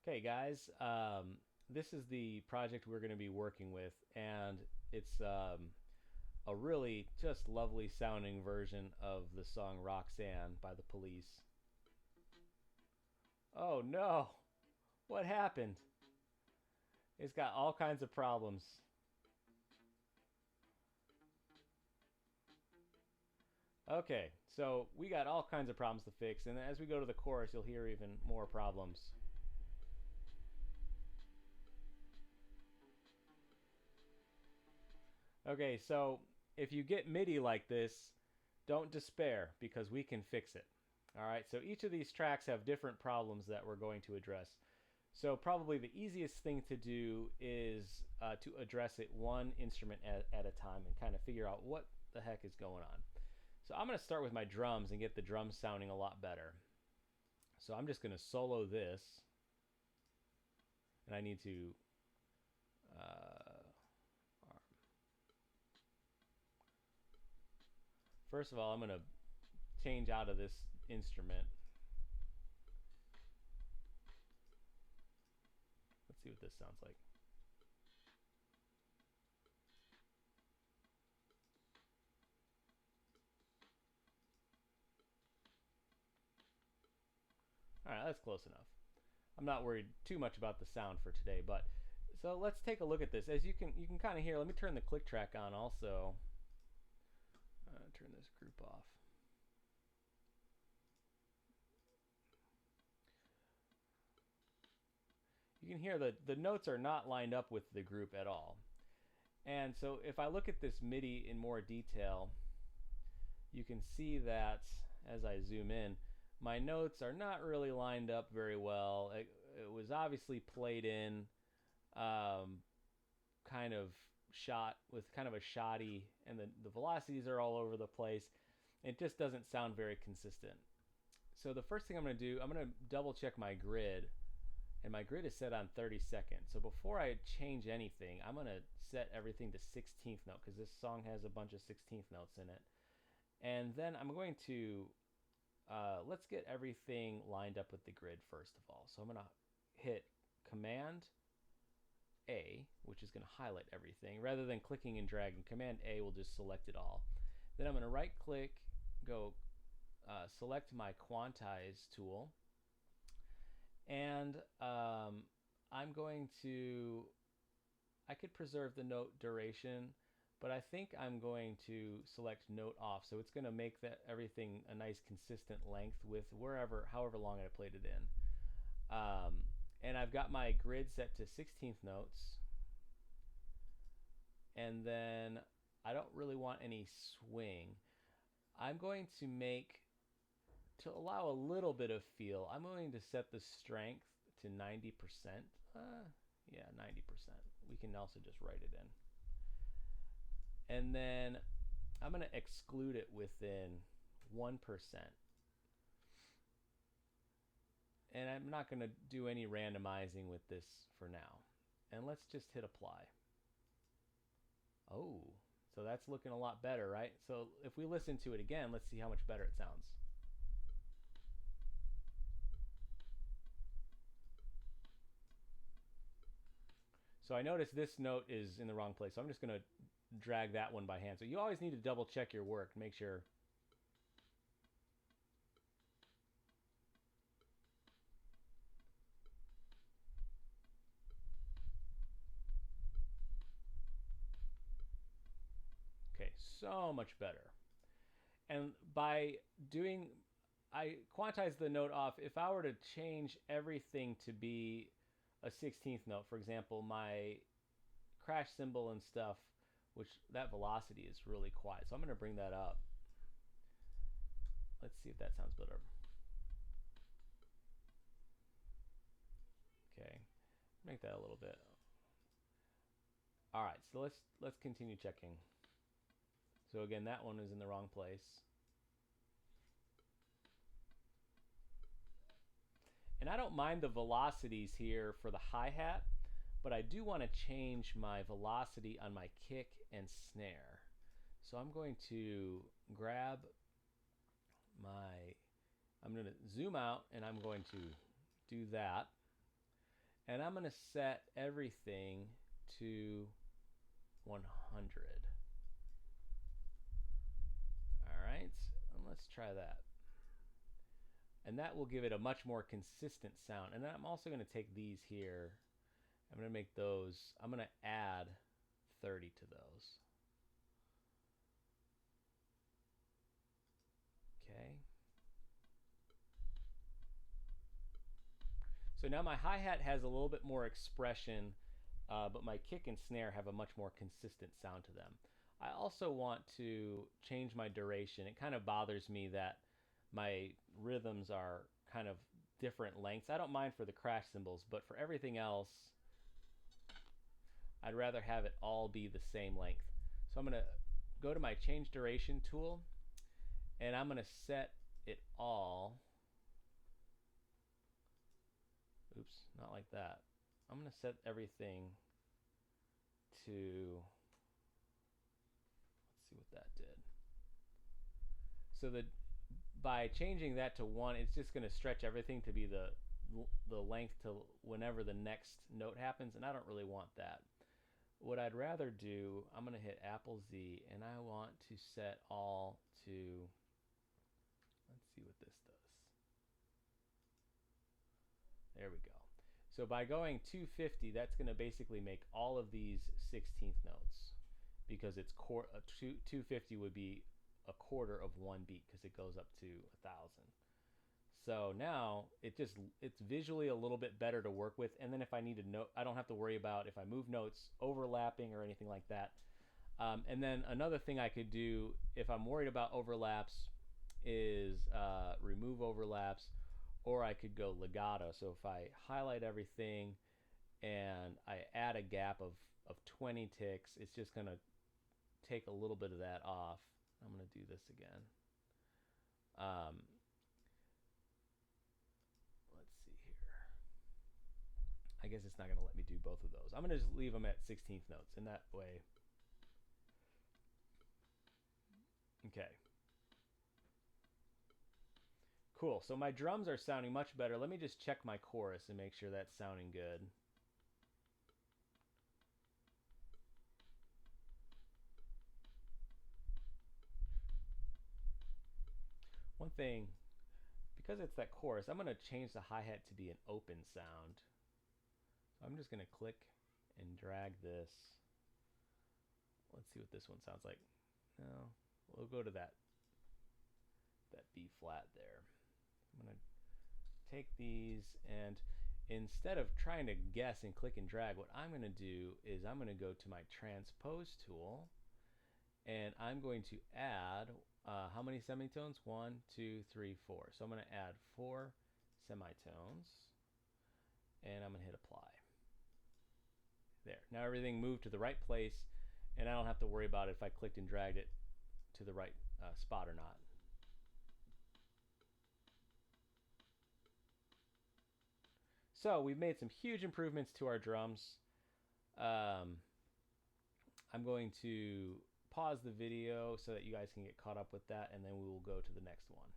Hey guys, this is the project we're going to be working with, and it's a really just lovely sounding version of the song Roxanne by the Police. Oh no, what happened? It's got all kinds of problems. Okay, so we got all kinds of problems to fix, and as we go to the chorus, you'll hear even more problems. Okay, so if you get MIDI like this, don't despair because we can fix it. All right, so each of these tracks have different problems that we're going to address. So probably the easiest thing to do is to address it one instrument at a time and kind of figure out what the heck is going on. So I'm going to start with my drums and get the drums sounding a lot better. So I'm just going to solo this, and I need to uh, first of all, I'm going to change out of this instrument. Let's see what this sounds like. All right, that's close enough. I'm not worried too much about the sound for today, but so let's take a look at this. As you can kind of hear. Let me turn the click track on also. Turn this group off. You can hear the notes are not lined up with the group at all. And so if I look at this MIDI in more detail, you can see that as I zoom in, my notes are not really lined up very well. It was obviously played in um, kind of shot with kind of a shoddy, and the velocities are all over the place. It just doesn't sound very consistent. So the first thing I'm going to do, I'm going to double check my grid, and my grid is set on 30 seconds. So before I change anything, I'm going to set everything to 16th note because this song has a bunch of 16th notes in it. And then I'm going to let's get everything lined up with the grid first of all. So I'm going to hit Command A, which is going to highlight everything. Rather than clicking and dragging, Command A will just select it all. Then I'm going to right click, go select my quantize tool, and I'm going to, I could preserve the note duration, but I think I'm going to select note off. So it's going to make that everything a nice consistent length with however long I played it in. And I've got my grid set to 16th notes. And then I don't really want any swing. I'm going to make, to allow a little bit of feel, I'm going to set the strength to 90%. Yeah, 90%. We can also just write it in. And then I'm going to exclude it within 1%. And I'm not going to do any randomizing with this for now. And let's just hit apply. Oh, so that's looking a lot better, right? So if we listen to it again, let's see how much better it sounds. So I notice this note is in the wrong place. So I'm just going to drag that one by hand. So you always need to double check your work, make sure. Okay, so much better. And by doing, I quantize the note off. If I were to change everything to be a 16th note, for example, my crash cymbal and stuff, which that velocity is really quiet. So I'm going to bring that up. Let's see if that sounds better. Okay, make that a little bit. All right, so let's continue checking. So again, that one is in the wrong place. And I don't mind the velocities here for the hi-hat, but I do want to change my velocity on my kick and snare. So I'm going to grab I'm going to zoom out, and I'm going to do that. and I'm going to set everything to 100. All right, and let's try that. And that will give it a much more consistent sound. And then I'm also going to take these here. I'm going to make those, I'm going to add 30 to those. Okay. So now my hi-hat has a little bit more expression, but my kick and snare have a much more consistent sound to them. I also want to change my duration. It kind of bothers me that my rhythms are kind of different lengths. I don't mind for the crash cymbals, but for everything else, I'd rather have it all be the same length. So I'm going to go to my change duration tool, and I'm going to set it all. Oops, not like that. I'm going to set everything to, let's see what that did. So by changing that to 1, it's just going to stretch everything to be the length to whenever the next note happens, and I don't really want that. What I'd rather do, I'm going to hit Apple Z, and I want to set all to, let's see what this does. There we go. So by going 250, that's going to basically make all of these 16th notes, because it's 250 would be a quarter of 1 beat, because it goes up to 1,000. So now it's visually a little bit better to work with, and then if I need to note, I don't have to worry about if I move notes overlapping or anything like that. And then another thing I could do if I'm worried about overlaps is remove overlaps, or I could go legato. So if I highlight everything and I add a gap of 20 ticks, it's just going to take a little bit of that off. I'm going to do this again. Let's see here. I guess it's not going to let me do both of those. I'm going to just leave them at 16th notes, and that way. Okay. Cool. So my drums are sounding much better. Let me just check my chorus and make sure that's sounding good. One thing, because it's that chorus, I'm going to change the hi-hat to be an open sound. So I'm just going to click and drag this. Let's see what this one sounds like. No, we'll go to that B flat there. I'm going to take these, and instead of trying to guess and click and drag, what I'm going to do is I'm going to go to my transpose tool, and I'm going to add how many semitones? 1, 2, 3, 4. So I'm going to add 4 semitones, and I'm going to hit apply. There. Now everything moved to the right place, and I don't have to worry about if I clicked and dragged it to the right spot or not. So we've made some huge improvements to our drums. I'm going to pause the video so that you guys can get caught up with that, and then we will go to the next one.